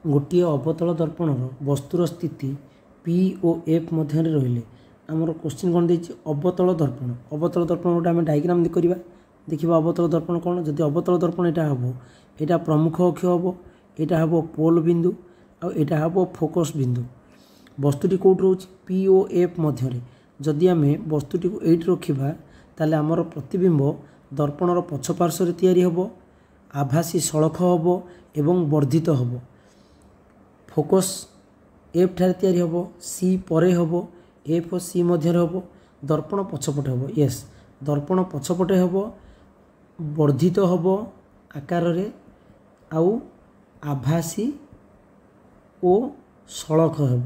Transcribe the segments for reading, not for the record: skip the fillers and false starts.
गोटे अवतल दर्पणर वस्तुर स्थिति पी और एफ मध्य रहिले आमर क्वेश्चन कौन देती अवतल दर्पण गोटे आम डायग्राम करवा देखा अवतल दर्पण कौन जदि अवतल दर्पण यहाँ हम यहाँ प्रमुख अक्ष हम यहाँ हम पोल बिंदु आटा हम फोकस बिंदु वस्तुटी कौट रोच पी और एफ मध्य जदि आम वस्तुटी को एट रखा ताले आमर प्रतिबिंब दर्पणर पछ पार्श्व तैयारी हम आभासी सड़क हम एवं वर्धित हम फोकस एफ ठारे तैयारी हम सी परे हम एफ और सी मध्य हम दर्पण पछपटे हम यस दर्पण पछपटे हम वर्धित हम आकार रे आउ आभासी और सड़क हम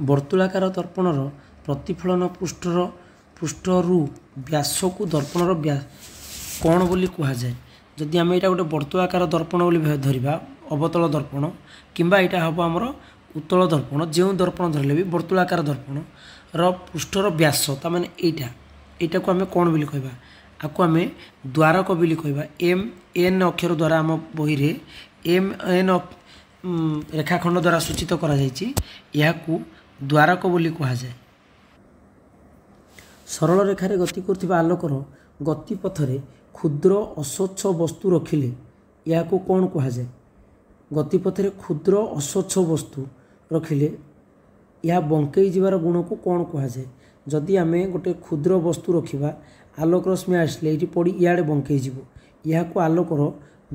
वर्तुलाकार दर्पणर प्रतिफलन पृष्ठरू व्यास को दर्पणर कौन बोली कह जाए जदि आम यहाँ गोटे वर्तुलाकार दर्पण बोली धरवा अवतल दर्पण किंबा यहाँ हम आमर उत्तल दर्पण जो दर्पण धरले भी वर्तुलाकार दर्पण पृष्ठर व्यास ताने यहाँ को आम कौन बोली कहवा आपको आम द्वारक बोली कहवा एम एन अक्षर द्वारा आम बही रे एम एन रेखाखंड द्वारा सूचित करा जायछि याकू द्वारक बोली कह जाए सरल रेखार गति करथिबा आलोकर गतिपथरे क्षुद्र अस्वच्छ वस्तु रखिले या कौन कह जाए गतिपथरे क्षुद्र अस्वच्छ वस्तु रखिले या बंकई जीवार गुण को कौन कह जाए जदि आम गोटे क्षुद्र वस्तु रखा आलोक रश्मि आसले ये पड़ी इे बंकई जीव या आलोकर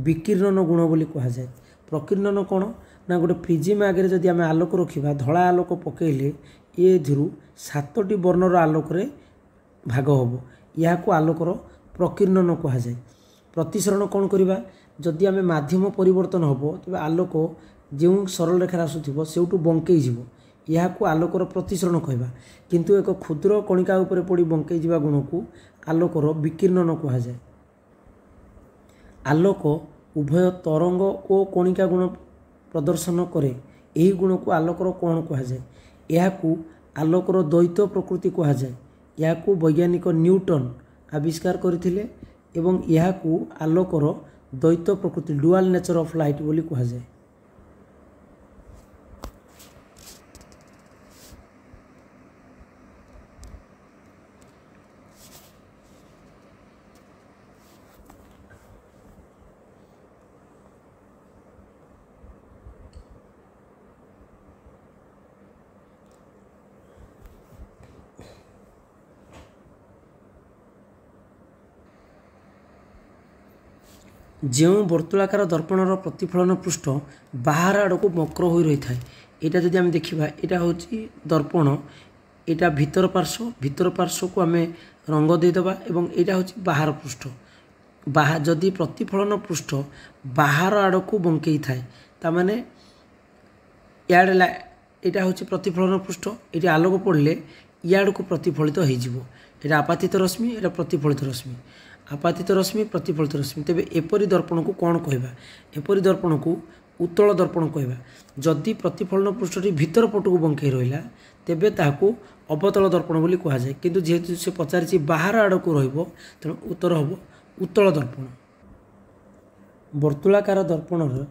विकीर्णन गुण बोली कह जाए प्रकीर्णन कौन ना गोटे प्रिजिम आगे जदि आम आलोक रखा धला आलोक पकईले ये धिरू 7टी वर्णर आलोक भाग हम या आलोकर प्रकीर्णन कह जाए प्रतिसरण कौन करवा जदि आम माध्यम परिवर्तन हम तेज आलोक जो सरल रेखार आसुथिबो सेउटू बंकई जीव या आलोकर प्रतिसरण कहवा किंतु एक क्षुद्र कणिका उपरे पड़ी बंकई जीवा गुण को आलोकर विकीर्णन कह जाए आलोक उभय तरंग और कणिका गुण प्रदर्शन करे यही गुण को आलोकर कौन कह जाए यह आलोकर द्वैत प्रकृति कह जाए यह वैज्ञानिक न्यूटन आविष्कार करथिले एवं यह आलोकर द्वैत प्रकृति डुआल नेचर ऑफ लाइट बोली कह जाए जो वर्तुलाकार दर्पणर प्रतिफलन पृष्ठ बाहर आड़ को मकर हो रही है यहाँ जदि आम देखा यहाँ हूँ दर्पण यहाँ भीतर पार्श्व को आम रंग देदेबा एवं यहाँ हूँ बाहर पृष्ठ बाहर जदि प्रतिफलन पृष्ठ बाहर आड़ को बंकई थाए ताने इे यहाँ हूँ प्रतिफलन पृष्ठ ये आलोक पड़े इड़ को प्रतिफलित हो आपातित रश्मि यहाँ प्रतिफलित रश्मि आपातित रश्मि प्रतिफलित रश्मि तेबे एपरी दर्पण को कौन कहवा एपरी दर्पण को उत्तल दर्पण कहवा जदि प्रतिफलन पृष्ठटी भीतर पट को बंकई रहा तेबे ताकू अवतल दर्पण बोली कह जाए किंतु जेहेतु से पचारि बाहर आड़ को तेणु उत्तर हम उत्तल दर्पण वर्तुलाकार दर्पणर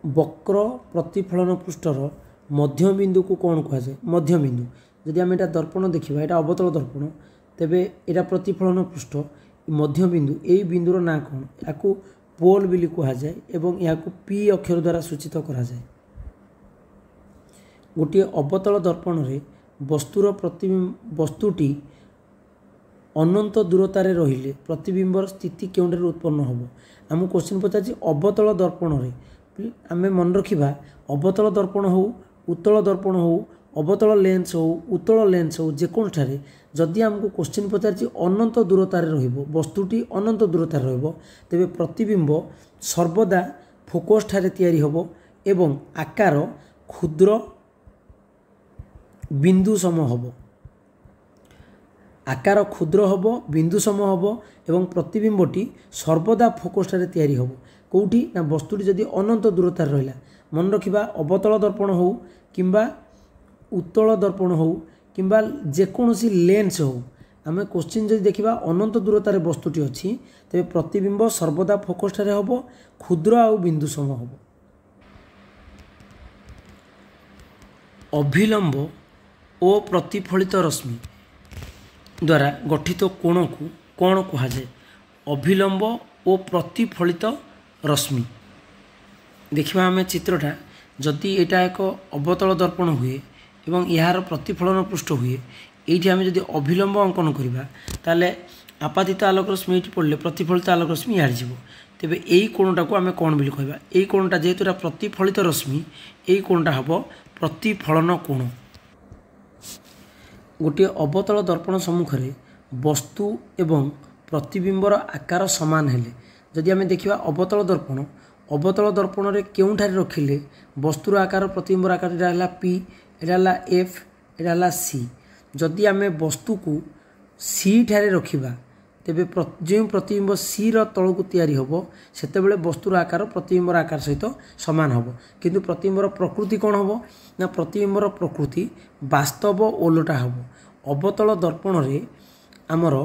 वक्र प्रतिफलन पृष्ठर मध्यबिंदु को कौन कह जाए मध्यबिंदु जदि आम यहाँ दर्पण देखा यहाँ अवतल दर्पण तेबे एटा प्रतिफलन पृष्ठ मध्यबिंदु यही बिंदुर ना कौन या पोल बोली कह जाए एवं या पी अक्षर द्वारा सूचित करा जाए गोटे अवतल दर्पण रे वस्तुर वस्तुटी अनंत दूरतार रहिले प्रतिबिंबर स्थिति केउंडे उत्पन्न हम आम क्वेश्चन पचार अवतल दर्पण रे आम मन रखा अवतल दर्पण हो उत्तल दर्पण हो अवतल लेंस हो उत्तल लेंस हो जेकोन ठारे जदि आमको क्वेश्चन पचार अनंत दूरतार वस्तुटी अनंत दूरतार तेबे प्रतिबिंब सर्वदा फोकस ठारे तैयारी हम एवं आकार क्षुद्र बिंदु सम हम आकार क्षुद्र हम बिंदु सम हम एवं प्रतिबिंबटी सर्वदा फोकस ठारे तैयारी हम कौटी ना वस्तुटी जदि अनंत दूरतार रहा मन रखा अवतल दर्पण हो किंबा उत्तल दर्पण हो किंबा जेकोसी लेंस हो आम क्वेश्चन जदि देखा अनंत दूरतार वस्तुटी अच्छी तेरे प्रतिबिंब सर्वदा फोकस ठारे हम क्षुद्र आउ बिंदु सम हम। अभिलंब और प्रतिफलित रश्मि द्वारा गठित कोण को कौन कह जाए? अभिलंब और प्रतिफलित रश्मि। देखा आम चित्रटा जदि यहाँ एक अवतल दर्पण हुए एवं यार प्रतिफलन पृष्ठ हुए ये आम जब अभिलंब अंकन करवा ताले आपातित आलोक रश्मि ये पड़े प्रतिफलित आलोक रश्मि यार जीव तेरे यही कोणटा को आम कौन बोली कहवा? यही कोणटा जेहेतु प्रतिफलित रश्मि यही कोणटा हम प्रतिफलन कोण। गोटे अवतल दर्पण सम्मुख में वस्तु एवं प्रतिबिंबर आकार सामान हेले जदि आम देखा अवतल दर्पण रे केउठारे रखिले वस्तुर आकार प्रतिबिंबर आकार एटा पी एटा एफ एटा सी। जदि आम वस्तु को सी ठारे रखिबा तेबे जो प्रतिबिंब सी रो तलकू तैयारी होबो सेतेबेले वस्तुर आकार प्रतिबिंबर आकार सहित समान होबो। किंतु प्रतिबिंबर प्रकृति कौन होबो ना प्रतिबिंबर प्रकृति वास्तव ओलटा होबो। अवतल दर्पण रे आमर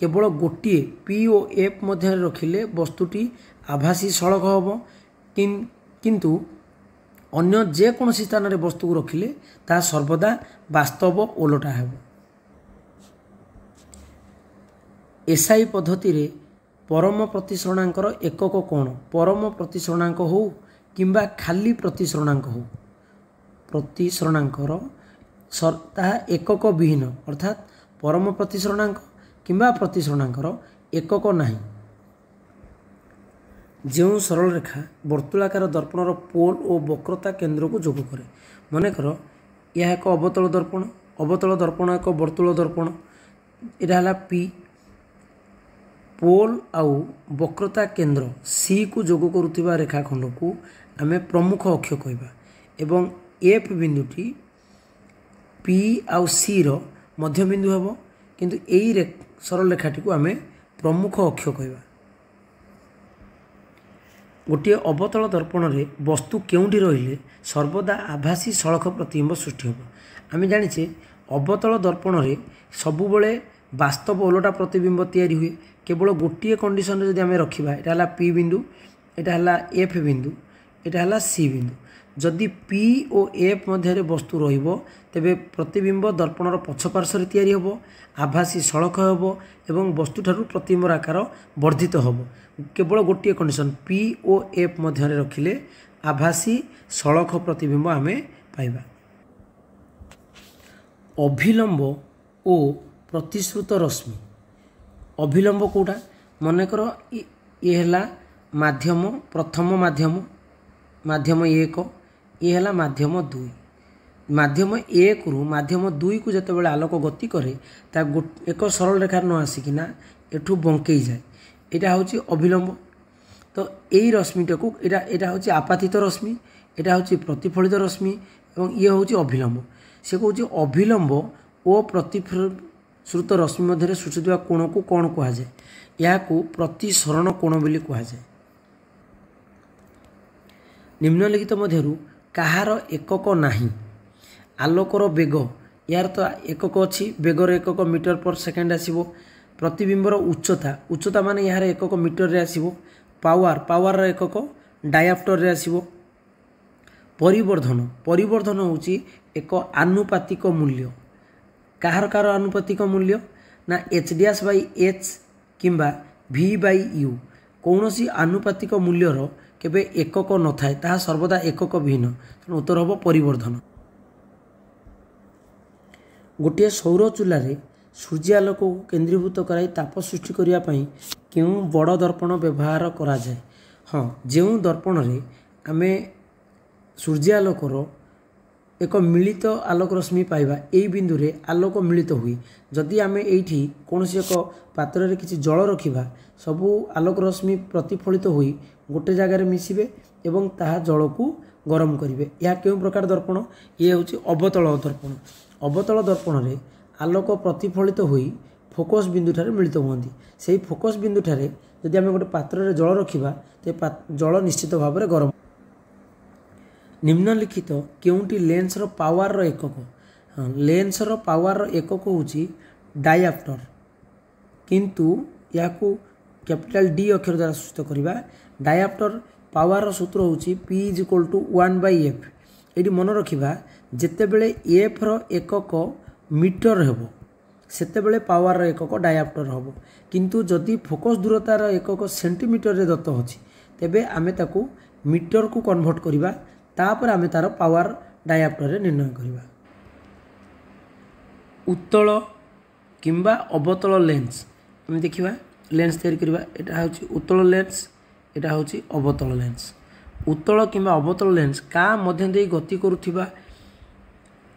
केवल गोटे पी ओ एफ मध्य रखिले वस्तुटी आभासी सड़क हम किंतु अन्य जेकोसी स्थान में वस्तु को रखिले ता सर्वदा वास्तव ओलटा है। एसआई पद्धति रे परम प्रतिसरणांकर एकक कौन? परम प्रतिसरणांक हो किंबा खाली प्रतिसरणांक हो प्रतिसरणांकर ताहा एकक विहीन अर्थात परम प्रतिसरणांक किंबा प्रतिसरणांकर एकक नाही। जो सरल रेखा वर्तुलाकार दर्पणर पोल और वक्रता केंद्र को जोग करे मनकर यह एक अवतल दर्पण एक वर्तुल दर्पण यहाँ पी पोल आउ वक्रता केंद्र सी को जोग करुवा रेखाखंड को आम प्रमुख अक्ष कहवा एवं एफ बिंदुटी पी आउ सी रो मध्य बिंदु हम किंतु यही सरल रेखाटी को आम प्रमुख अक्ष कहवा। गोटे अवतल दर्पण रे वस्तु केउंठी रहिले सर्वदा आभासी सड़क प्रतिबिंब सृष्टि होब। आम जानिचे अवतल दर्पण रे सबुबले वास्तव ओलटा प्रतिबिंब तैयारी हुए केवल गोटे कंडीशन रे जदि आम रखिबा एटा हला पी बिंदु एटा हला एफ बिंदु एटा हला सी बिंदु जदि पी और एफ मध्य वस्तु रहिबो तेबे प्रतिबिंब दर्पणर पछपार्श्व रे तैयारी होबो आभासी सड़क होबो एवं वस्तु ठारू प्रतिबिंबर आकार वर्धित होबो। केवल गोटे कंडीशन पी और एफ मध्य रखिले आभासी सड़क प्रतिबिंब आमे पाइबा। अभिलंब और प्रतिश्रुत रश्मि। अभिलंब कोटा मनकर ये है माध्यम प्रथम माध्यम एक ये है माध्यम दुई माध्यम एक रु माध्यम दुई को जिते आलोक गति करे ता एक सरल रेखार न आसिकिना एठू बंकई जाए यहाँ हूँ अभिलंब। तो यही रश्मिटा को यहाँ हूँ आपातित रश्मि यहाँ हूँ प्रतिफलित रश्मि और ये हूँ अभिलंब। से कौन अभिलंब और प्रतिश्रुत रश्मि मध्य सृष्टि कोण को कौन कह जाए? या प्रतिसरण कोण बोली कह जाए। निम्नलिखित मध्यरु कहार एकक नाही? आलोकर बेग यार तो एकक अच्छी बेगर एकक मीटर पर सेकेंड आसीबो। प्रतिबिंबर उच्चता माने यार एकक मीटर रे आसीबो। पावर एकक डायाप्टर रे आसीबो। परिवर्धन होची एक आनुपातिक मूल्य। कहार आनुपातिक मूल्य ना एच डैश बाई एच किंबा भी बाई यू कौनसी आनुपातिक मूल्यर केबे एकक न थाए ताहा सर्वदा एकक विहीन। तेणु उत्तर हम परिवर्धन। गोटे सौर चूल्हे सूर्यालोक को केन्द्रीभूत कराई ताप सृष्टि करने क्यों बड़ दर्पण व्यवहार करा जाए? हाँ, जो दर्पण रे आमे सूर्यालोकर एक मिलित आलोक रश्मि पाइबा यही बिंदु रे आलोक मिलित हुए। जदि आमे एठी कौनसी एक पात्र रे किछि जल रखिबा सबू आलोक रश्मि प्रतिफलित हुई गोटे जगार मिसिबे एवं ताहा जल को गरम करिवे। यह केउं प्रकार दर्पण? ये होछि अवतल दर्पण। अवतल दर्पण रे आलोक प्रतिफलित हुई फोकस बिंदु ठारे मिलित हुअନ୍ତି। सेही फोकस बिंदु ठारे जदि आमे गोटे पात्र रे जल रखिबा ते जल निश्चित भाव में गरम। निम्नलिखित केउंटी लेंसर पावर एकक? हाँ, लेंसर पावर एकक होछि डायाप्टर। किंतु या कैपिटल डी अक्षर द्वारा सूचित करवा डायाप्टर पावर सूत्र होची P = 1/f। ये मन रखा जितेबले एफ एकक मीटर हेबो सेतेबले पावर एकक डायाप्टर हम किंतु जदि फोकस दूरतार एकक सेंटीमीटर रे दत्त होची तेबे आमे ताकू मीटर को कन्वर्ट करवा तापर आमे तार पावर डायाप्टर रे निर्णय करवा। उत्तल किंबा अवतल लेंस आम देखा लेंस तैयारी करवा एटा होची उत्तल लेंस एटा होची अवतल लेंस। उत्तल किंबा अवतल लेंस का मध्य दे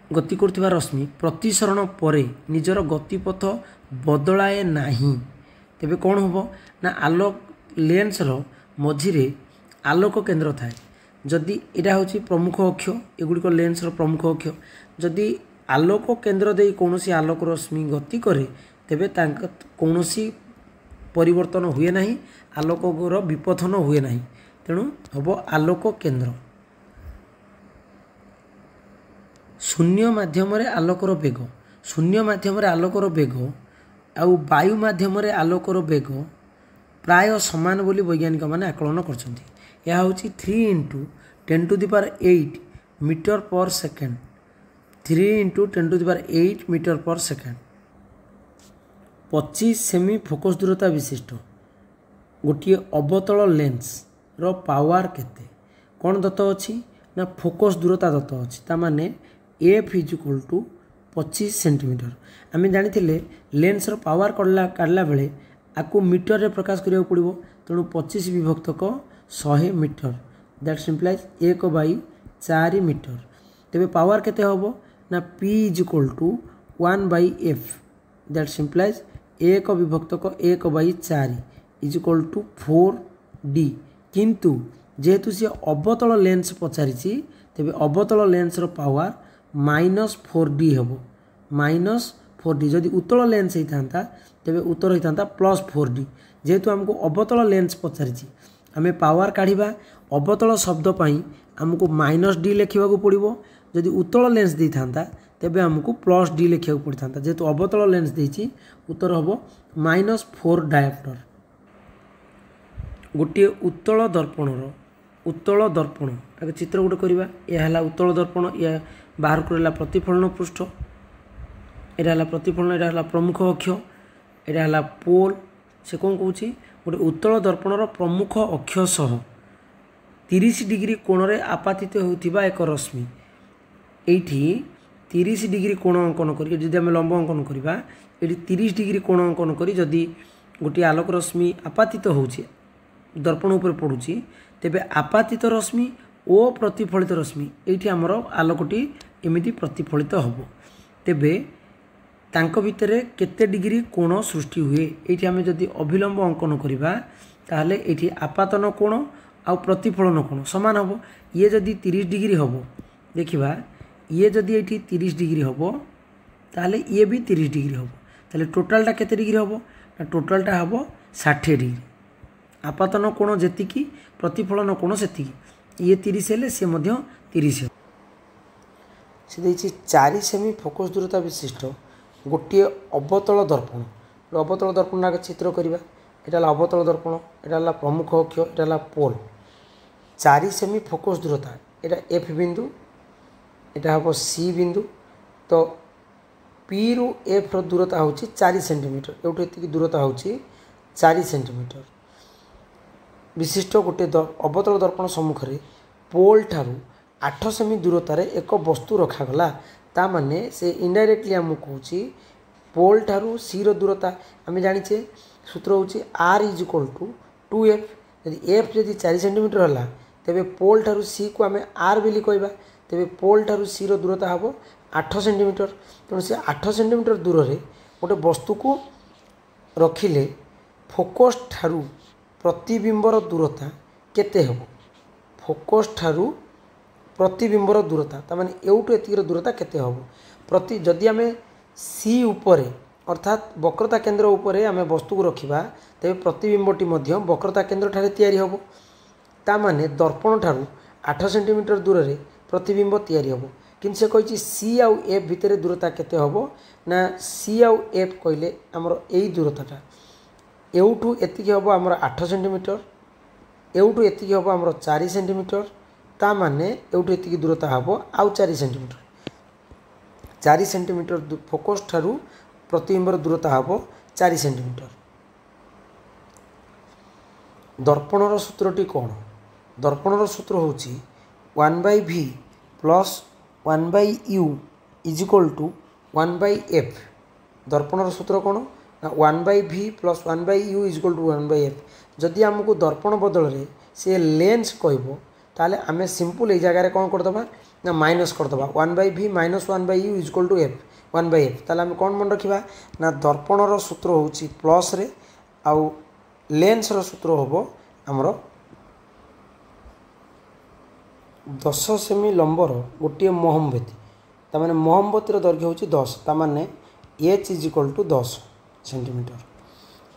गति करुवा रश्मि प्रतिसरण परे निजर गतिपथ बदलाए नाही तेबे कौन हम ना आलोक लेंस रो मझिरे आलोक केंद्र थाए जदि एटा होची प्रमुख अक्ष एगुड़िक लेंस रो प्रमुख अक्ष जदि आलोक केंद्र दे कौनसी आलोक रश्मि गति करे तेबे कौनसी परिवर्तन हुए नाही आलोकर विपथन हुए नाही तेणु हम आलोक केंद्र। शून्य माध्यम आलोकर बेग शून्य माध्यम आलोकर बेग आउ वायु माध्यम आलोकर बेग प्राय समान बोली वैज्ञानिक माने आकलन करछन्ति। यह होची 3 × 10⁸ मीटर पर सेकेंड 3 × 10⁸ मीटर पर सेकेंड। 25 सेमी फोकस दूरता विशिष्ट गोटे अवतल लेंस रो पावर केते कौन दत्त अच्छी ना फोकस दूरता दत्त अच्छी तामाने एफ = 25 सेंटीमीटर। आम जानी लेंस रो पावर काढ़ला बेले आपको मीटर रे प्रकाश करिया पड़िबो तेणु 25 विभक्तक 100 मीटर दैट सिम्प्लाइज 1/4 मीटर। तेबे पावर केते होबो ना P = 1/f दैट सिम्प्लाइज 1 विभक्तक 1/4 = 4D। किंतु जेहेतु सी अवतल लेंस पचारिछि तेबे अवतल लेंस रो पावर -4D हेबो -4D। जदि उत्तल लेंस होता तेबे उत्तर होता +4D। जेहेतु हमको अवतल लेंस पचारिछि आमे पावर काढ़िबा अवतल शब्द पाई हमको -D लिखा पड़ो। जदि उत्तल लेंस दे था तेबे हमको +D लिखा पड़ता। जेहेतु अवतल लेंस देछि उत्तर हम -4 डायाप्टर। गोटे उत्तल दर्पण आगे चित्र गोटे करवा यह उत्तल दर्पण या बाहर को प्रतिफलन पृष्ठ यहाँ प्रतिफलन यहाँ प्रमुख अक्ष यहाँ पोल से कौन कौच गोटे उत्तल दर्पणर प्रमुख अक्ष सह 30 डिग्री कोण रे आपातित होता एक रश्मि एठी 30 डिग्री कोण अंकन करी जदि आम लंब अंकन करवा ये 30 डिग्री कोण अंकन करी जदि गोटे आलोक रश्मि आपातित होउछि दर्पण उपर पड़ुछि तेबे आपातित रश्मि ओ प्रतिफलित रश्मि एठी हमर आलोकटी एमिति प्रतिफलित होबो। तेबे तांको भितरे केते डिग्री कोण सृष्टि हुए एठी आमे जदि अभिलंब अंकन करवा ताहले एठी आपातन कोण आ प्रतिफलन कोण समान होबो। ये जदि 30 डिग्री होबो देखिबा ये जदि एठी 30 डिग्री होबो ताहले ये भी 30 डिग्री होबो ताहले टोटालटा केते डिग्री होबो ना टोटालटा होबो 60 डिग्री। आपातन कोण जेतिकी प्रतिफलन कोण सेतिकी ये 30 हेले से मध्य 30 से देछि 4 सेमी फोकस दूरता विशिष्ट गोटे अवतल दर्पण आगे चित्र करवा यहाँ अवतल दर्पण यहाँ प्रमुख अक्ष यहाँ पोल 4 सेमी फोकस दूरता यहाँ F बिंदु यहाँ हम C बिंदु तो P रु F रो दूरता हूँ 4 सेंटीमीटर एवं ये दूरता हूँ 4 सेंटीमीटर विशिष्ट गोटे अवतल दर्पण सम्मुख में पोल ठारू 8 सेमी दूरतार एक वस्तु रखागला ता माने से इनडायरेक्टली आम कहूँ पोल ठारू सी रो दूरता आम जाचे सूत्र हूँ R = 2F। यदि F जदि 4 सेंटीमीटर है तेबे पोल ठारू C को आम R बोली कहवा तेबे पोल ठारू C रो दूरता हम 8 सेंटीमीटर तेणु से 8 सेंटीमीटर दूर से गोटे वस्तु को रखिले फोकस ठारू प्रतिबिंबर दूरता केते हेबो फोकस ठारू प्रतिबिंबर दूरता तामाने एउटु एतिकर दूरता केते हेबो प्रति जदि आमे सी उपरे अर्थात वक्रता केंद्र उपरे आमे वस्तु को रखिबा तेबे प्रतिबिंबटी मध्य वक्रता केंद्र ठारे तयारी हेबो तामाने दर्पण ठारू 8 सेंटीमीटर दूर रे प्रतिबिंब तयारी हेबो। किंतु से कहिछि सी आउ एफ भितरे दूरता केते हेबो ना सी आउ एफ कहले हमर एई दूरताटा एवठू एतिकी हम आमर 8 सेंटीमीटर, एवठू एतिकी हम आमर 4 सेंटीमीटर, ता माने एवठू एतिकी दूरता हम आउ 4 सेंटीमीटर। 4 सेंटीमीटर फोकस ठारू प्रतिबिंबर दूरता हम 4 सेंटीमीटर। दर्पणर सूत्रटी कौन? दर्पणर सूत्र होची 1/v plus 1/u is equal to 1/f। दर्पणर सूत्र कौन ना 1/v plus 1/u is equal to 1/f। जदि आमको दर्पण बदल रे से लेंस कहबो ताले आमे सिंपल ए जगह कौन करदबा ना माइनस करदबा 1/v minus 1/u is equal to f 1/f। ताले आमे कौन मन रखिबा ना दर्पणर सूत्र होची प्लस रे आउ लेंस रो सूत्र होबो हमरो 10 सेमी लंबर गोटे मोहमबती। तामाने मोहमबतीर दैर्घ्य होची 10, तामाने h is equal to 10 centimetre.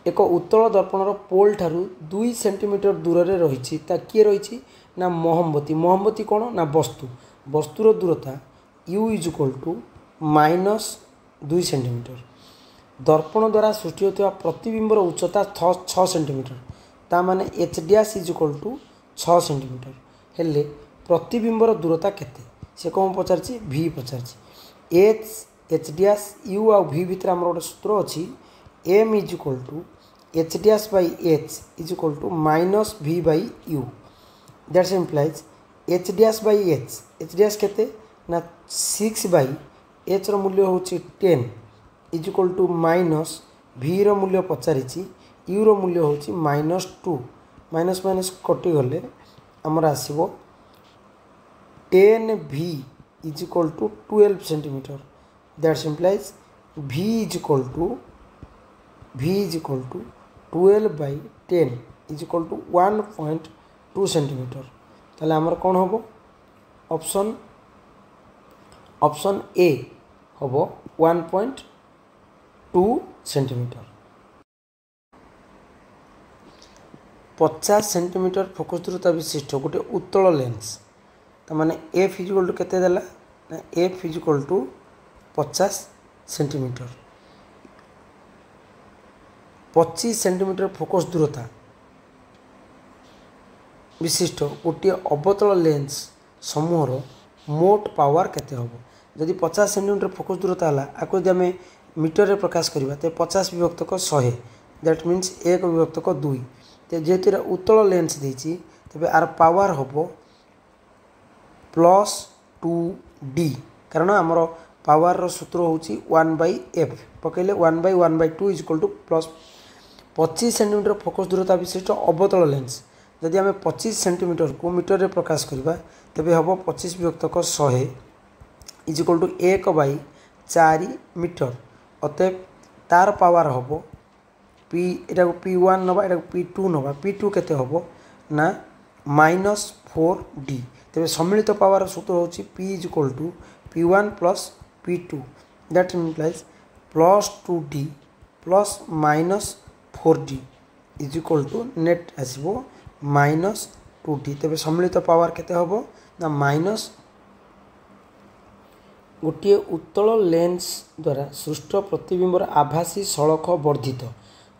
एक उत्तल दर्पणर पोल ठारू 2 सेंटीमीटर दूर रे रहिछि ता किए रहिछि ना मोहमबती। मोहमबती कौन ना वस्तु, वस्तुर दूरता u is equal to -2 centimetre. दर्पण द्वारा सृष्टि होता प्रतिबिंबर उच्चता 6 सेंटीमीटर, ता माने h dash is equal to 6 centimetre. हेले प्रतिबिंबर दूरता केते से कौन पचारछि v पचारछि। h डैश u आ v भितर हमर गोटे सूत्र अछि m is equal to h dash by h is equal to minus v by u। That's implies h dash by h dash केते ना 6 बाय h रो मूल्य होछि 10 is equal to minus v रो मूल्य पचारिछि u रो मूल्य होछि -2। माइनस माइनस कटि गले हमर आसीबो 10v is equal to 12 centimetre. That's implies v is equal to 12 by 10 is equal to 1.2 centimetre. ताले हमर कोन होबो ऑप्शन ए होबो 1.2 सेंटीमीटर। 50 सेंटीमीटर फोकस दूरता विशिष्ट गोटे उत्तल लेंस, तामाने f इज इक्वल टू केते देला ना f is equal to 50 centimetre. 25 centimetre focus दूरता विशिष्ट गोटे अवतल लेंस समूहर मोट पावर केते होबो। जदि 50 सेंटीमीटर फोकस दूरता हला आको जदि आमे मीटर रे प्रकाश करबा ते 50 विभक्त 100 दैट मीन्स 1 विभक्त 2। ते जेहेतु उत्तल लेंस देछि तबे आर पावर होबो +2d, कारण आमर पावर रो सूत्र होची 1/f पकैले 1/1/2 is equal to plus 25 centimetre focus दूरता विशिष्ट अवतल लेंस। जदि आमे 25 सेंटीमीटर को मीटर रे प्रकाश करबा तबे होबो 25 विभक्त 100 इज इक्वल टू 1/4 मीटर। अतएव तार पावर होबो p एटा को p1 नबा एटा को p2 नबा p2 केते होबो ना -4d। तबे सम्मिलित पावर सूत्र होची p is equal to p1 plus p2 that implies +2d plus -4d is equal to net आसीबो -2d। तबे सम्मिलित पावर केते होबो ना माइनस गोटे उत्तल लेंस द्वारा सृष्ट प्रतिबिंबर आभासी सड़क वर्धित।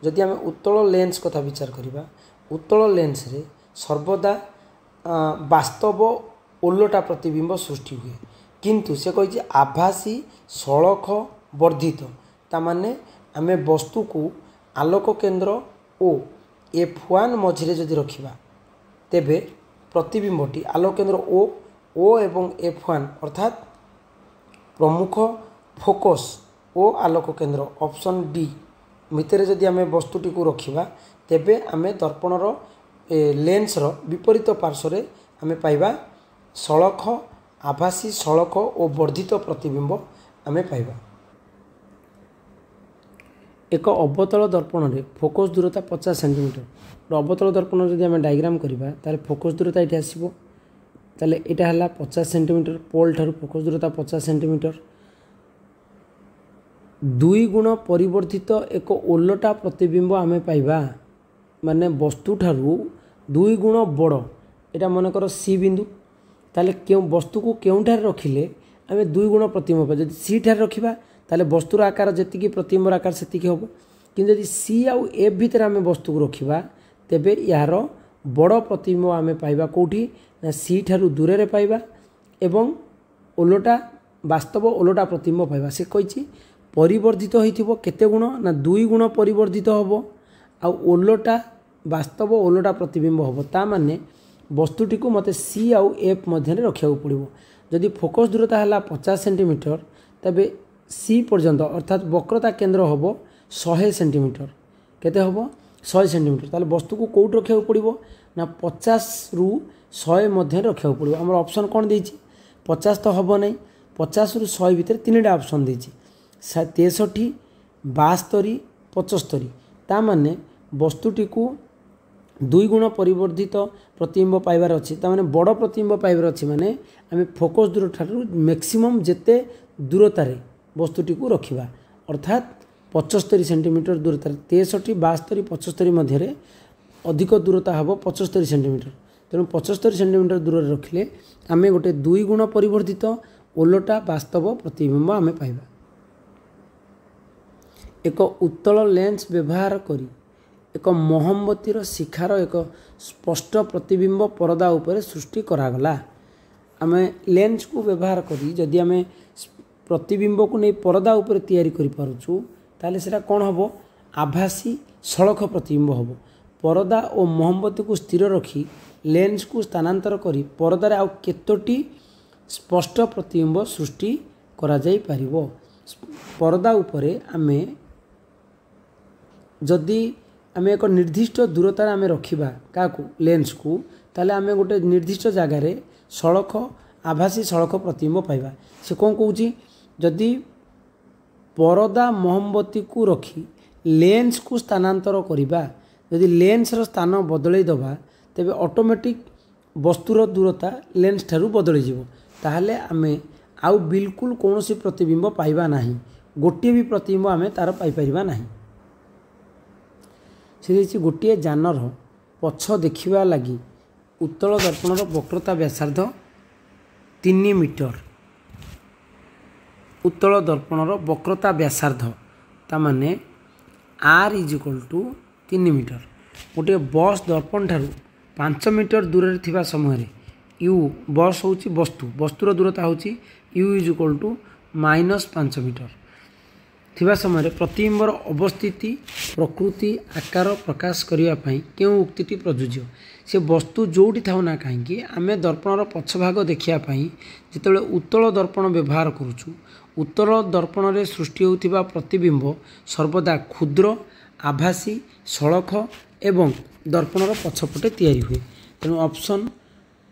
जदि आम उत्तल लेंस कथा विचार करिबा उत्तल लेंस रे सर्वदा वास्तव ओलटा प्रतिबिंब सृष्टि हुए, किंतु से कहि आभासी सड़क वर्धित तामाने आमे वस्तु को आलोक केंद्र ओ f1 मझिरे जदि रखिबा तेबे प्रतिबिंबटी आलोक केंद्र ओ एवं f1 अर्थात प्रमुख फोकस ओ आलोक केंद्र ऑप्शन डी भितर जदि आमे वस्तुटी को रखिबा तेबे आमे दर्पणर लेंस रो विपरीत पार्श्व आमे पाइबा सड़क आभासी सड़क और वर्धित प्रतिबिंब आमे पाइबा। एक अवतल दर्पण रे फोकस दूरता 50 सेंटीमीटर। अवतल दर्पण जदि आमे डायग्राम करिबा ताले फोकस दूरता एठी आसीबो, ताले एटा हला 50 सेंटीमीटर पोल ठारू फोकस दूरता 50 सेंटीमीटर। 2 गुण परिवर्धित एक ओलटा प्रतिबिंब आमे पाइबा माने वस्तु ठारू 2 गुण बड़ एटा मनकर सी बिंदु, ताले क्यों वस्तु को केउठार रखिले आमे 2 गुण प्रतिबिंब पाइबा। जदि सी ठार रखिबा ताले वस्तुर आकार जेतिकी प्रतिबिंबर आकार सेतिकी होबो। कि जदि सी आउ एफ भितर आम वस्तु को रखा तेबे यार बड़ प्रतिबिंब आम पाइबा कौटी ना सी ठारू दूर रे पाइबा एवं ओलोटा वास्तव ओलोटा प्रतिबिंब पाइबा। से कही परिवर्धित होइथिबो केते गुण ना 2 गुण परिवर्धित होबो आ ओलोटा वास्तव ओलोटा प्रतिबिंब होबो। ता माने वस्तुटी को मते सी आउ एफ मध्य रखा पड़ो। जदि फोकस दूरता है 50 सेंटीमीटर तबे सी पर्यंत अर्थात वक्रता केंद्र हम 100 सेंटीमीटर केते हम 100 सेंटीमीटर ताले वस्तु को कौट रखा पड़ो ना 50 रु 100 मध्य रखा पड़ो। आम ऑप्शन कौन देछि 50 तो हम नहीं 50 रु 100 भितर 3टा ऑप्शन देछि 63 72 75। ता माने वस्तुटी को 2 गुण परिवर्धित प्रतिबिंब पाइबार अच्छी ताने बड़ प्रतिबिंब पाइबार अच्छी माने आम फोकस दूर ठारू मैक्सिमम जेते दूरतार वस्तुटी को रखा अर्थात 75 सेंटीमीटर दूरतार 63 72 75 मध्य अधिक दूरता हम 75 सेंटीमीटर। तेणु 75 सेंटीमीटर दूर रखिले आम गोटे 2 गुण परिवर्धित ओलोटा वास्तव प्रतिबिंब आम पाइबा। एक उत्तल लेंस व्यवहार करी एक मोहम्बतीर शिखार एक स्पष्ट प्रतिबिंब परदा उपरे सृष्टि करागला। आम लेंस को व्यवहार करी जदि आम प्रतिबिंब को नहीं परदा उपरे तैयारी करि पारुछु ताले सेटा कौन हम आभासी सड़क प्रतिबिंब हम। परदा और मोहम्बती को स्थिर रखी लेंस को स्थानांतर करी परदार आउ केतोटी स्पष्ट प्रतिबिंब सृष्टि करा जाई पारिबो। परदा उपरे आमे जदि आम एक निर्दिष्ट दूरतार आम रखा क्या लेंस को ताले आम गोटे निर्दिष्ट जगार सड़क आभासी सड़क प्रतिबिंब पाइबा। से कौन कौची जदि परदा मोहम्बती को रखी लेंस को स्थानांतर करिबा जदि लेंस रो स्थान बदलै दबा तेबे ऑटोमेटिक वस्तुर दूरता लेंस ठारू बदली जीवो। ताहले आमे आउ बिल्कुल कौनसी प्रतिबिंब पाइबा नाही गोटे भी प्रतिबिंब आमे तार पाई परिबा नाही। से गोटे जानर पछ देखा लगी उत्तल दर्पणर वक्रता व्यासार्ध 3 मीटर। उत्तल दर्पणर वक्रता व्यासार्ध तामाने R is equal to 3 metre. गोटे बस दर्पण ठारू 5 मीटर दूर थिबा समय यू बस होची वस्तुर दूरता होची u is equal to -5 metre थिबा समय प्रतिबिंबर अवस्थिति प्रकृति आकार प्रकाश करने क्यों उक्ति प्रযোज्य। से वस्तु जोटी थाउ ना कहीं आम दर्पणर पछ भाग देखापी जिते उत्तल दर्पण व्यवहार करुचु उत्तल दर्पण रे सृष्टि होतिबा प्रतिबिंब सर्वदा क्षुद्र आभासी सड़क एवं दर्पणर पछपटे तैयारी हुए। तेणु ऑप्शन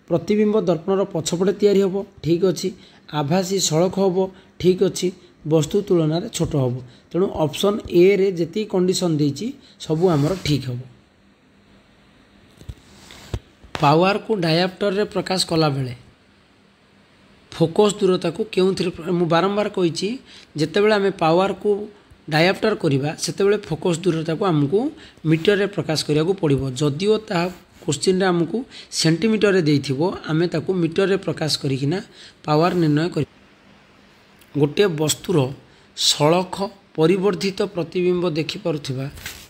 प्रतिबिंब दर्पणर पछपटे तैयारी होबो ठीक अच्छी आभासी सड़क होबो ठीक अच्छी वस्तु तुलन छोट हम। तेणु ऑप्शन ए रे जेती कंडीशन देछि सबु आमर ठीक हम। पावर को डायाप्टर रे प्रकाश कला बेले फोकस दूरता को क्यों मु बारंबार कही जिते बड़े आम पावर को डायाप्टर करवा से फोकस दूरता को आमको मीटर रे प्रकाश करिया को पड़िबो। जदिओ ता क्वेश्चन रे आमको सेंटीमीटर रे देइथिबो आमे ताको मीटर रे प्रकाश करिकिना पावर निर्णय कर। गोटे वस्तुर सड़क परिवर्धित प्रतिबिंब देखिपा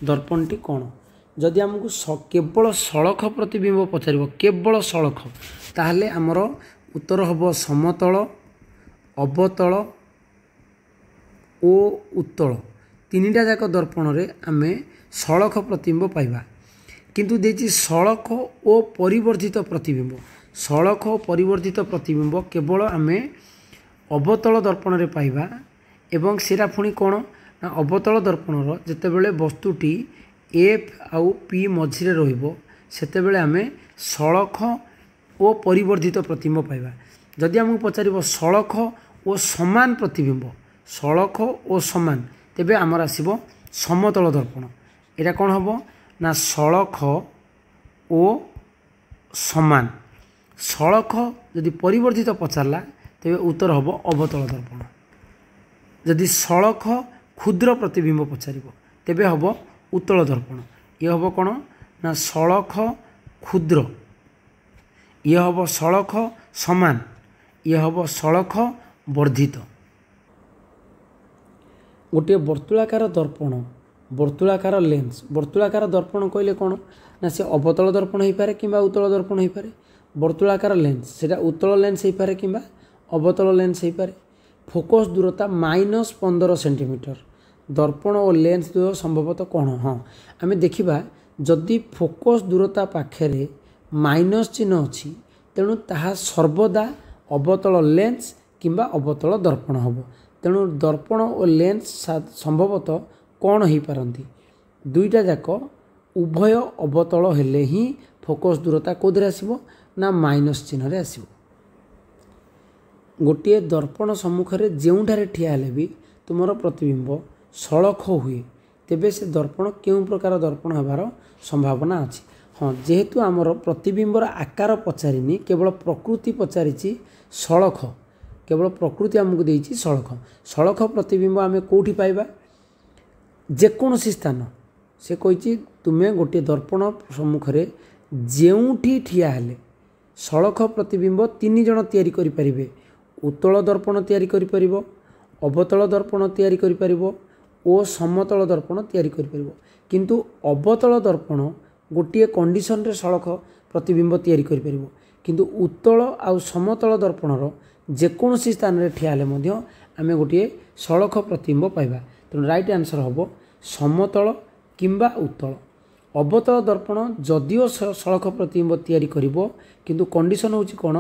दर्पणटी कौन जदि आमको केवल सड़क प्रतिबिंब पचार केवल सड़क ताहले आमर उत्तर हम समतल अवतल और उत्तल 3टा जाक दर्पण रे आमे सड़क प्रतिबिंब पाइबा। किंतु देछि सड़क और परिवर्धित प्रतिबिंब सड़क और परिवर्धित प्रतिबिंब केवल आमे अवतल दर्पण रे पाइबा एवं सेरा पुणी कौन ना अवतल दर्पणर जितेबले वस्तुटी एफ आउ पी मझिरे रहिबो सेतेबेले आमे सड़क और परिवर्धित प्रतिबिंब पाइबा। जदि आमको पचारिबो सड़क और समान प्रतिबिंब सड़क और समान तेबे आमर आसिबो समतल दर्पण। एटा कौन हबो ना सड़क और समान सड़क जदि परिवर्धित पचारला तेबे उत्तर हम अवतल दर्पण। जदि सड़क क्षुद्र प्रतिबिंब पचारिबो तेबे हम उत्तल दर्पण। ये हम कौन ना सड़क क्षुद्र ये हम सड़क समान ये हम सड़क वर्धित। गोटे वर्तुलाकार दर्पण वर्तुलाकार लेंस वर्तुलाकार दर्पण कहले कौन ना से अवतल दर्पण हो पारे कि उत्तल दर्पण हो पारे वर्तुलाकार लेंस से उत्तल लेंस हो पारे कि अवतल लेंस हो पारे फोकस दूरता -15 सेंटीमीटर दर्पण और लेंस द्वय संभवतः कौन हाँ आम देखा जदि फोकस दूरता पाखे माइनस चिन्ह अच्छी तेणु ताहा सर्वदा अवतल लेंस किंबा अवतल दर्पण हम तेणु दर्पण और लेंस संभवतः कौन हो पारती दुईटा जाक उभय अवतल हेले ही फोकस दूरता कौदे आसो ना माइनस चिन्ह आसो गोटे दर्पण सम्मुख में जोठारे ठिया हेले भी तुम प्रतिबिंब सड़ख हुए तेबे से दर्पण क्यों प्रकार दर्पण होबार संभावना अच्छी हाँ जेहेतु आमर प्रतिबिंबर आकार पचारिनी केवल प्रकृति पचारि सड़ख केवल प्रकृति आमको देती सड़ख सड़ख प्रतिबिंब आम कौटी पाइबा जेकोसी स्थान से कही तुम्हें गोटे दर्पण सम्मुख में जोठी ठिया हेले सड़ख प्रतिबिंब 3 जण तैयारी करि परिबे उत्तल दर्पण तैयारी करि परिबो अवतल दर्पण तैयारी करि परिबो और समतल दर्पण तैयारी करि परिबो किंतु अवतल दर्पण गोटे कंडीशन रे सड़ख प्रतिबिंब तैयारी करि परिबो किंतु उत्तल आ समतल दर्पणर जेकोसी स्थान रे ठिया हेले मध्य आमे गोटे सड़ख प्रतिबिंब पाइबा तेणु राइट आंसर हम समतल किंबा उत्तल अवतल दर्पण जदिओ सड़ख प्रतिबिंब तैयारी करिबो किंतु कंडीशन होची कोन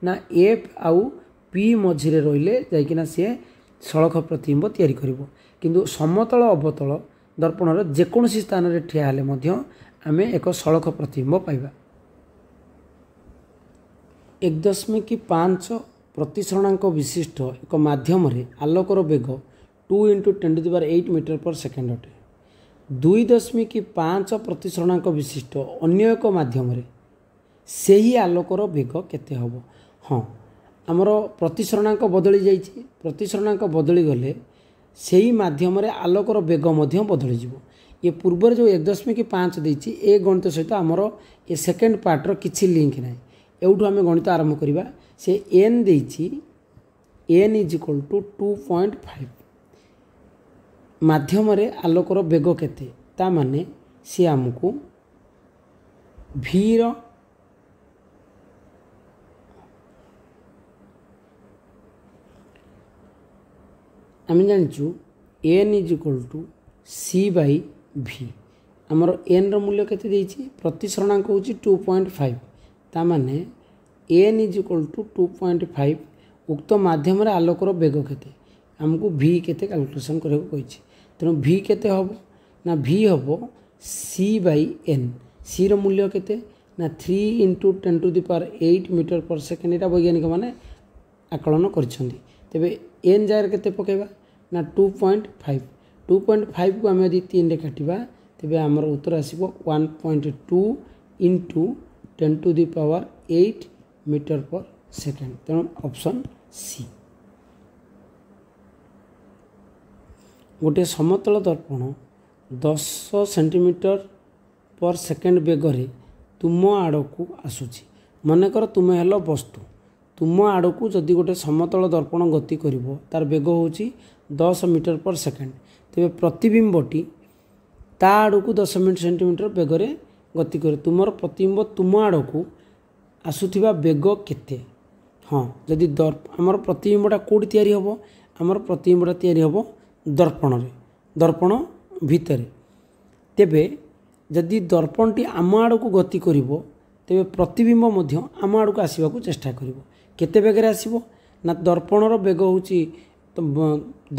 ना एफ आउ पी मझिरे रहिले जाइकिना से सड़ख प्रतिबिंब तैयारी करिबो किंतु समतल अवतल दर्पणर जेकोसी स्थान रे ठिया हेले मध्य आमे एक सड़ख प्रतिबिंब पाइबा 1.5 प्रतिसरणांक विशिष्ट एक माध्यम आलोकर बेग 2 × 10⁸ मीटर पर सेकेंड अटे 2.5 प्रतिसरणांक विशिष्ट अन्य एक माध्यम से ही आलोकर बेग केते हबो हाँ आमर प्रतिसरणांक बदली जाइए प्रतिसरणांक बदली गले से ही माध्यम आलोकर बेग मध्य बदली जीवो ये पूर्व जो 1.5 देती ए गणित सहित आमर ये सेकेंड पार्टर किसी लिंक ना एवठू आम गणित आरंभ करवा से एन देती एन = 2.5 माध्यम आलोकर बेग केते ता माने सी आमको भी आम जाचु एन = c/v आमर एन रूल्य केते देछि प्रतिसरणांक होछि 2.5 ता माने एन = 2.5 उक्त माध्यम आलोकर बेग केते आमको v केते कैलकुलेशन करबो कहिछि तेणु v केते हबो ना v हबो c/n c रो मूल्य केते ना 3 × 10⁸ मीटर पर सेकेंड एटा वैज्ञानिक माने आकलन करछन्ती तेबे n जार केते पकेबा ना 2.5 को आम यदि 3 रे काटिबा तेबे आमर उत्तर आसीबो 1.2 × 10⁸ मीटर पर सेकेंड तेणु ऑप्शन सी गोटे समतल दर्पण 10 सेंटीमीटर पर सेकेंड बेगरे तुम आड़क आसूची मनकर तुम हेल वस्तु तुम आड़क जदि गोटे समतल दर्पण गति कर तार बेग हूँ 10 मीटर पर सेकेंड तेरे प्रतिबिंबटी ता आड़क 10 सेंटीमीटर बेगरे गति करे तुमर प्रतिबिंब तुम आड़क आसुथिबा बेग केते हाँ जदि आमर प्रतिबिंबटा कौटी तैयारी हबो आमर प्रतिबिंबटा तैयारी हबो दर्पण भितर तेबे जदि दर्पणटी आम आड़क गति करिवो तेबे प्रतिबिंब मध्य आम आड़क आसवाक चेष्टा करिवो केते बेगरे आसीबो ना दर्पणर बेग होची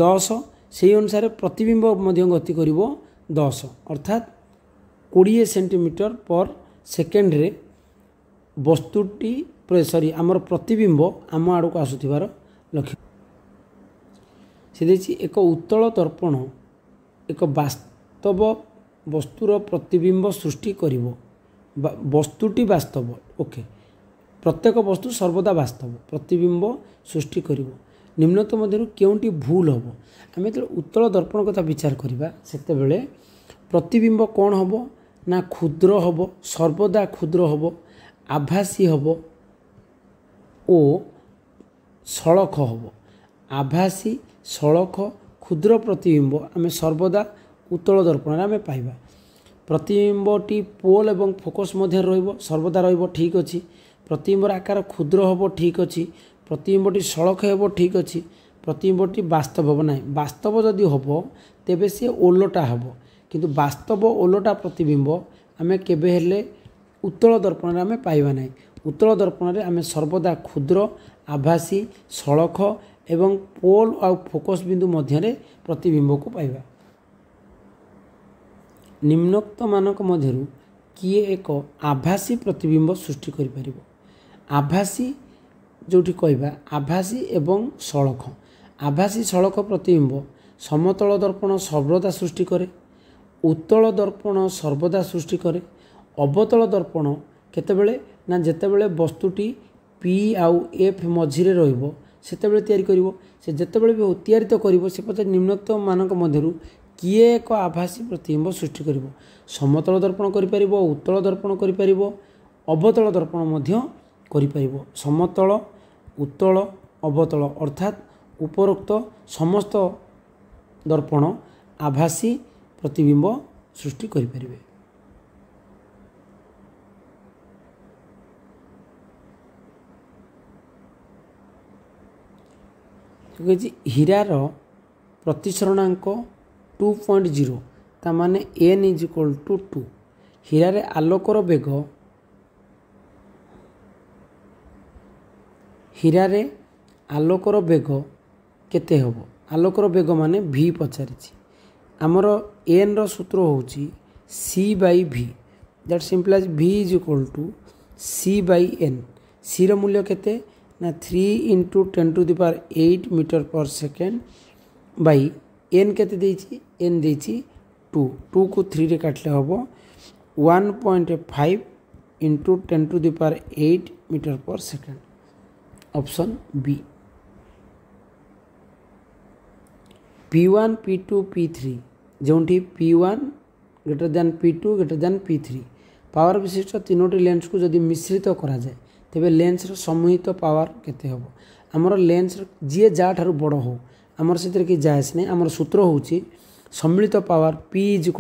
10 से अनुसार प्रतिबिंब मध्य गति करिवो 10 अर्थात 20 सेंटीमीटर पर सेकेंड रे वस्तुटी सॉरी आमर प्रतिबिंब आम आड़क आसुथिबार लक्ष्य से एक उत्तल दर्पण एक वास्तव वस्तुर प्रतिबिंब सृष्टि करिवो वस्तुटी वास्तव ओके प्रत्येक वस्तु सर्वदा वास्तव प्रतिबिंब सृष्टि करिवो निम्नतम मध्य केउंटी भूल हम आम जो उत्तल दर्पण कथा विचार करवा सेते बेले प्रतिबिंब कौन हम ना क्षुद्र हम सर्वदा क्षुद्र हम आभासी हम ओ सड़ख हम आभासी सड़ख क्षुद्र प्रतिबिंब आम सर्वदा उत्तल दर्पण आम पाइबा। प्रतिबिंबटी पोल एवं फोकस मध्य सर्वदा ठीक अच्छी। प्रतिबिंबर आकार क्षुद्र हम ठीक अच्छी। प्रतिबिंबटी सड़क हो ठीक अच्छी। प्रतिबिंबटी वास्तव हम ना। वास्तव जदि हम तेबे सी ओलटा हम, किंतु वास्तव ओलटा प्रतिबिंब आम केबे उत्तल दर्पण आम पाइबा ना। उत्तल दर्पण आम सर्वदा क्षुद्र आभासी सड़क एवं पोल आ फोकस बिंदु मध्य प्रतिबिंब को पाइबा। निम्नोक्त मानक मध्यरु किए एक आभासी प्रतिबिंब सृष्टि करि परिबो। आभासी जोठी कहबा आभासी एवं सड़क। आभासी सड़क प्रतिबिंब समतल दर्पण सर्वदा सृष्टि करे। उत्तल दर्पण सर्वदा सृष्टि करे। अवतल दर्पण केतेबेले ना जेतेबेले वस्तुटी पी आउ एफ मझिरे रहिबो सेतेबेले तयारी करिवो। से जेतेबेले भी तयारी तो करिवो से पछे निम्नोक्त मानक मध्यरु किए एक आभासी प्रतिबिंब सृष्टि करिवो। समतल दर्पण करि परिबो, उत्तल दर्पण करि परिबो, अवतल दर्पण मध्य करि परिबो। समतल, उत्तल, अवतल अर्थात उपरोक्त समस्त दर्पण आभासी प्रतिबिंब सृष्टि करि परिबे। हीरार प्रतिसरणांक 2.0 ता माने n = 2। हीरारे आलोकर बेग हीरारे आलोकर बेग केते हबो? आलोकर बेग माने v पचारिछि। आमर n रो सूत्र होउछि c/v। That सिंपलाइज v = c/n। c रो मूल्य केते ना 3 × 10⁸ मीटर/सेकेंड बाई n केते देछि? n देछि 2। 2 को 3 रे काटले हबो 1.5 × 10⁸ metre per second. Option B. P1 P2 P3 जोंठी P1 > P2 > P3 पावर विशिष्ट तीनोटी लेंस को जदि मिश्रित करा जाए तेबे लेंस रो समूहित पावर केते हबो? हमर लेंस जी जा ठारू बड़ हो आमर से कि जायस नहीं। आमर सूत्र होउछि सम्मिलित power P =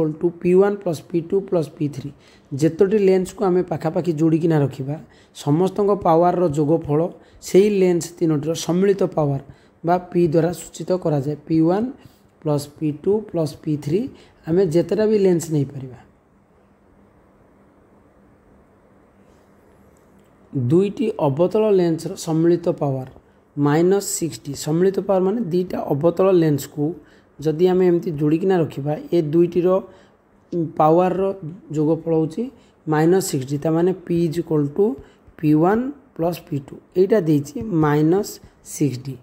P1 + P2 + P3। जेतोटी lens को आमे पाखापाखि जोड़िकिना रखिबा समस्त पावर रो जोगफल सेही लेंस तीनोटी रो सम्मिलित पावर बा P द्वारा सूचित करा जाए। P1 + P2 + P3 आमे जेतरा भी लेंस नहीं परिबा। दुईटी अवतल लेंस रो सम्मिलित पावर -60। सम्मिलित पावर माने दुईटा अवतल लेंस को जदि आमे एमती जोड़िकिना रखिबा ए दुईटी रो पावर रो जोगफल होउछि -60। ता माने P = P1 + P2 एटा देछि -60।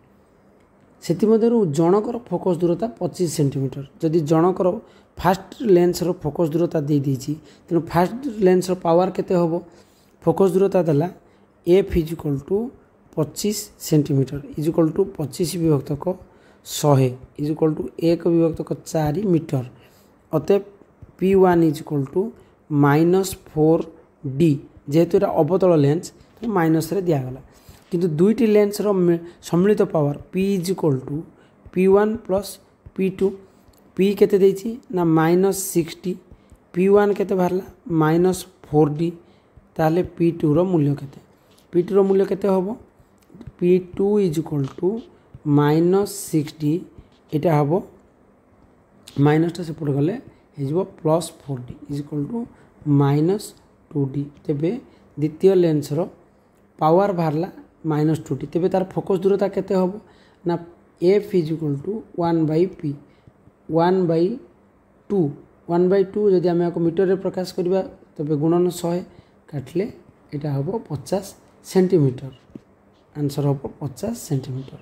सेति मध्यरु जनकर फोकस दूरता 25 सेंटीमीटर। जदि जनकर फास्ट लेंस रो फोकस दूरता दे देछि तेनु फास्ट लेंस रो पावर केते होबो? फोकस दूरता देला f = 25 सेंटीमीटर = 25 विभक्तक 100 = 1 विभक्तक 4 मीटर। अतएव P1 = -4d। जेहेतु एटा अवतल लेंस तो माइनस रे दिया गला। किंतु दुईटी लेंस रो सम्मिलित power P = P1 + P2। P केते देछि ना -60। P1 केते बाहरला -4d। ताले P2 रो मूल्य केते? P2 रो मूल्य केते होबो? P2 = -60 एटा होबो माइनसटा से पड़ गले हेजिबो +4d = -2d। तेबे द्वितीय लेंस रो पावर बाहरला -2d। तेबे तार फोकस दूरता केते होबो ना f = 1/p 1/2 1/2 जदि आमे को मीटर रे प्रकाश करबा तबे गुणन 100 काटले एटा होबो 50 सेंटीमीटर। आंसर होबो 50 सेंटीमीटर।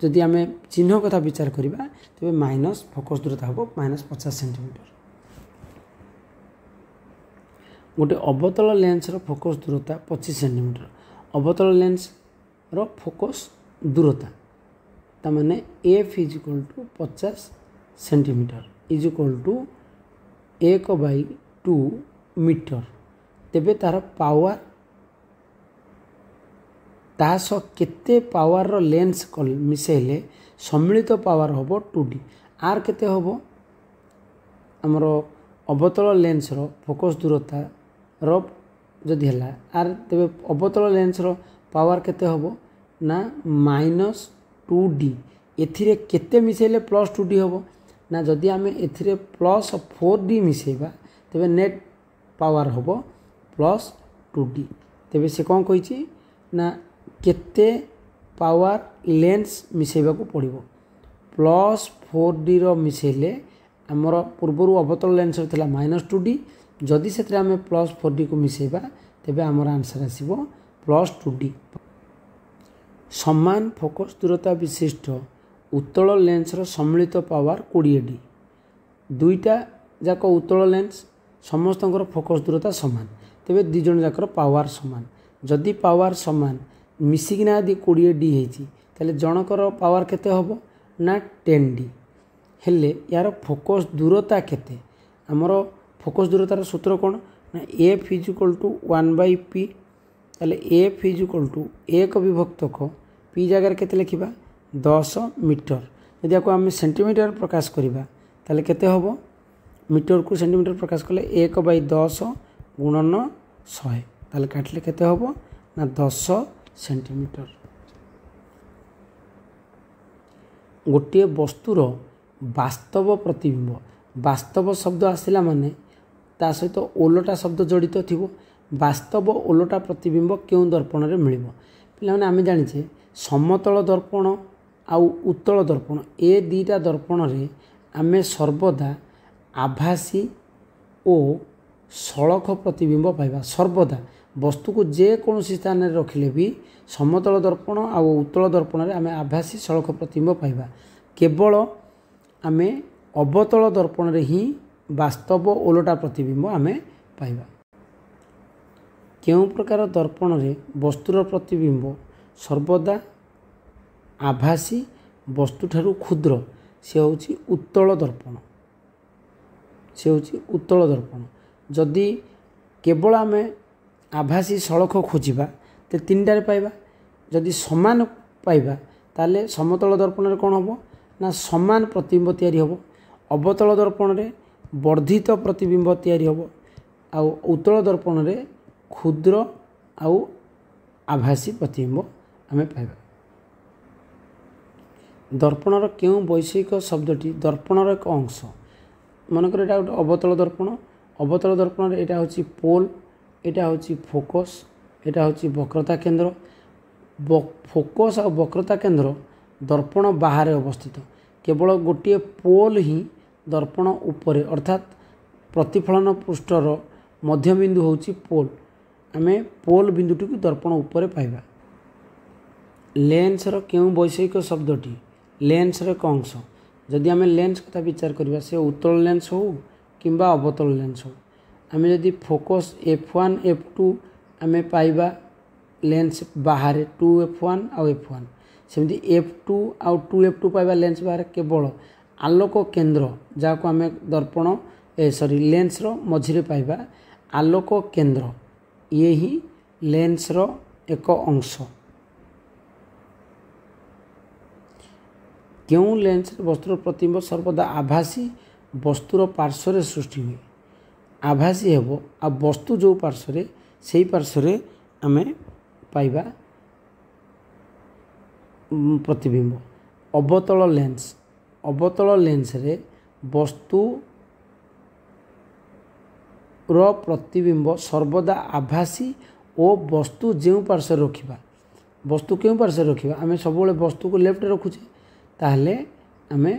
जदि आमे चिन्ह कथा विचार करबा तबे माइनस फोकस दूरता होबो -50 सेंटीमीटर। गोटे अवतल लेंस रो फोकस दूरता 25 सेंटीमीटर। अवतल लेंस रो फोकस दूरता ता माने f = 50 सेंटीमीटर = 1/2 मीटर। तेबे तार पावर तास केते पावर रो लेंस मिसेले सम्मिलित पावर होबो 2d। आर केते होबो? आमर अवतल लेंसर फोकस दूरतार जदि है आर तेरे अवतल लेंसर पावर केते हबो ना -2D एथिरे केते मिसेले +2D हबो ना जदि आमे एथिरे +4D मिसेबा तेबे नेट पावर हबो +2D। तेबे से कौन कही ना केते पावर लेंस मिसेबा को पड़िबो +4D रो मिसेले आमर पूर्वर अवतल लेंस थिला -2D जदि से आम +4D को मिसेबा तेबे आमर आंसर आसीबो +2D। समान फोकस दूरता विशिष्ट उत्तल लेंसर सम्मिलित पावर 20D दुईटा जाक उत्तल लेंस समस्त फोकस दूरता सामान तेबे दी जन जाकर पावर सामान जदि पावर सामान मिसिकिना यदि 20D होती जनकर पावर केते हबो ना 10D हेले यार फोकस दूरता केते आमर फोकस दूरतार सूत्र कौन ना F = 1/p ताले F = 1 विभक्त p जगार केते लिखिबा 10 मीटर यदि आपको आम सेंटीमीटर प्रकाश करिबा ताले केते हबो मीटर को सेंटीमीटर प्रकाश कले 1/10 गुणन 100 ताले काटले केते हबो ना 10 सेंटीमीटर। गोटे वस्तुर वास्तव प्रतिबिंब वास्तव शब्द आसला माने ता सहित ओलटा शब्द जड़ित थिबो वास्तव ओलटा प्रतिबिंब क्यों दर्पण रे मिलिबो पिलाने आमे जानिछे समतल दर्पण आउ उत्तल दर्पण ए दीटा दर्पण रे आमे सर्वदा आभासी ओ सड़क प्रतिबिंब पाइबा सर्वदा वस्तु को जे कौन स्थान में रखिले भी समतल दर्पण आउ उत्तल दर्पण रे आमे आभासी सड़क प्रतिबिंब पाइबा केवल आमे अवतल दर्पण रे ही वास्तव ओलटा प्रतिबिंब आमे पाइबा। केउं प्रकार दर्पण रे वस्तुर प्रतिबिंब सर्वदा आभासी वस्तु ठारू क्षुद्र से होची उत्तल दर्पण जदि केवल आमे आभासी सड़क खोजिबा तो 3टारे पाइबा जदि समान पाइबा ताले समतल दर्पण रे कौन हबो ना समान प्रतिबिंब तैयारी हबो अवतल दर्पण रे वर्धित प्रतिबिंब तैयारी हबो आउ उत्तल दर्पण रे क्षुद्र आउ आभासी प्रतिबिंब आमे पाइबा। दर्पणर केउं वैषयिक शब्दटी दर्पणर एक अंश मनकर एटा गोटे अवतल दर्पण रे एटा होची पोल एटा होची फोकस एटा होची वक्रता केंद्र फोकस और वक्रता केंद्र दर्पण बाहर अवस्थित केवल गोटे पोल ही दर्पण उपरे अर्थात प्रतिफलन पृष्ठर मध्यबिंदु होची पोल आमे पोल बिंदुटी को दर्पण उपरे पाइबा। लेंसर केउं वैषयिक शब्दटी लेंसर एक अंश जदि आमे लेंस कथा विचार करिबा से उत्तल लेंस हो किंबा अवतल लेंस हो आमे जदि फोकस f1 f2 आमे पाइबा लेंस बाहर 2f1 आउ f1 सेमती f2 आउ 2f2 पाइबा लेंस बाहर केवल आलोक केंद्र जाको आमे दर्पण लेंस रो मझिरे पाइबा आलोक केंद्र ये ही लेंस रो एक अंश। क्यों लेंस वस्तुर प्रतिबिंब सर्वदा आभासी वस्तुर पार्श्व सृष्टि हुए आभासी हेबो आ वस्तु जो पार्श्व से पार्श्व आमे पाइबा प्रतिबिंब। अवतल लेंस रे वस्तु रो प्रतिबिंब सर्वदा आभासी और वस्तु जो पार्श्व रखिबा वस्तु क्यों पार्श्व रखिबा आमे सब वस्तु को लेफ्ट रखुचे ताहले आमे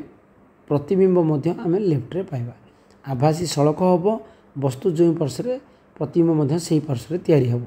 प्रतिबिंब मध्य आमे लेफ्ट रे पाइबा आभासी सड़क हबो वस्तु जो पार्श्व प्रतिबिंब मध्य से पार्श्व तैयारी हबो।